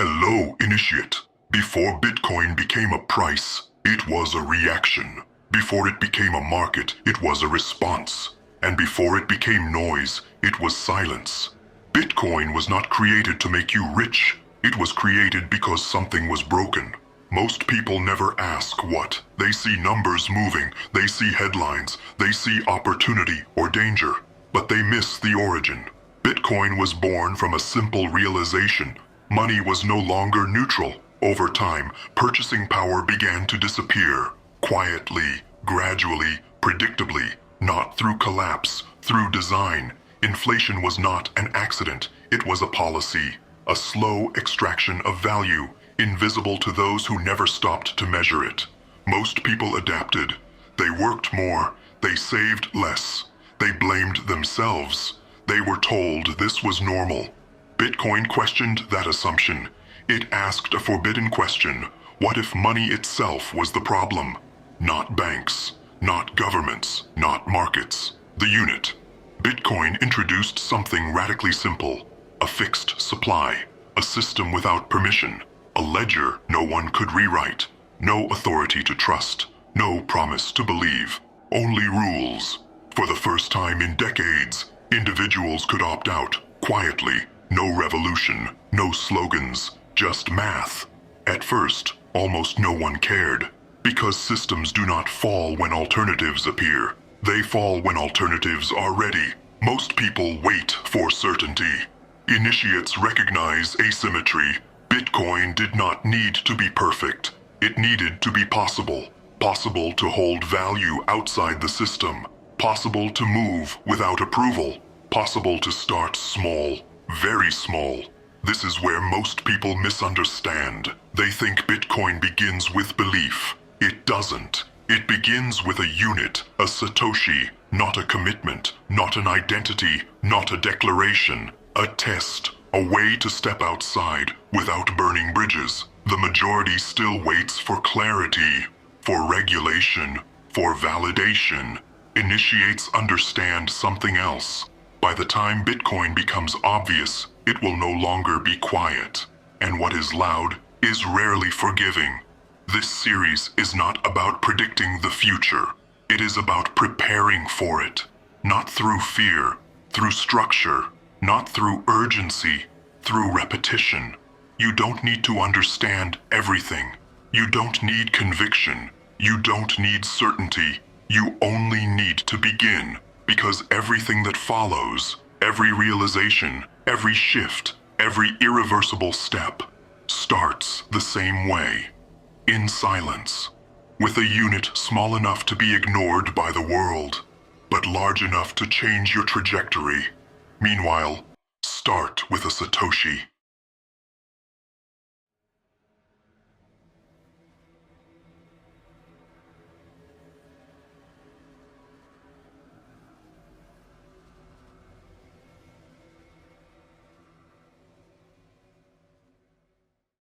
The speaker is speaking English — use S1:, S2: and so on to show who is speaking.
S1: Hello, Initiate. Before Bitcoin became a price, it was a reaction. Before it became a market, it was a response. And before it became noise, it was silence. Bitcoin was not created to make you rich. It was created because something was broken. Most people never ask what. They see numbers moving, they see headlines, they see opportunity or danger. But they miss the origin. Bitcoin was born from a simple realization. Money was no longer neutral. Over time, purchasing power began to disappear. Quietly, gradually, predictably, not through collapse, through design. Inflation was not an accident, it was a policy. A slow extraction of value, invisible to those who never stopped to measure it. Most people adapted. They worked more, they saved less. They blamed themselves. They were told this was normal. Bitcoin questioned that assumption. It asked a forbidden question. What if money itself was the problem? Not banks, not governments, not markets. The unit. Bitcoin introduced something radically simple. A fixed supply. A system without permission. A ledger no one could rewrite. No authority to trust. No promise to believe. Only rules. For the first time in decades, individuals could opt out, quietly. No revolution, no slogans, just math. At first, almost no one cared. Because systems do not fall when alternatives appear. They fall when alternatives are ready. Most people wait for certainty. Initiates recognize asymmetry. Bitcoin did not need to be perfect. It needed to be possible. Possible to hold value outside the system. Possible to move without approval. Possible to start small. Very small. This is where most people misunderstand. They think Bitcoin begins with belief. It doesn't. It begins with a unit, a Satoshi, not a commitment, not an identity, not a declaration, a test, a way to step outside without burning bridges. The majority still waits for clarity, for regulation, for validation. Initiates understand something else. By the time Bitcoin becomes obvious, it will no longer be quiet. And what is loud is rarely forgiving. This series is not about predicting the future. It is about preparing for it. Not through fear, through structure, not through urgency, through repetition. You don't need to understand everything. You don't need conviction. You don't need certainty. You only need to begin. Because everything that follows, every realization, every shift, every irreversible step, starts the same way. In silence. With a unit small enough to be ignored by the world, but large enough to change your trajectory. Meanwhile, start with a Satoshi.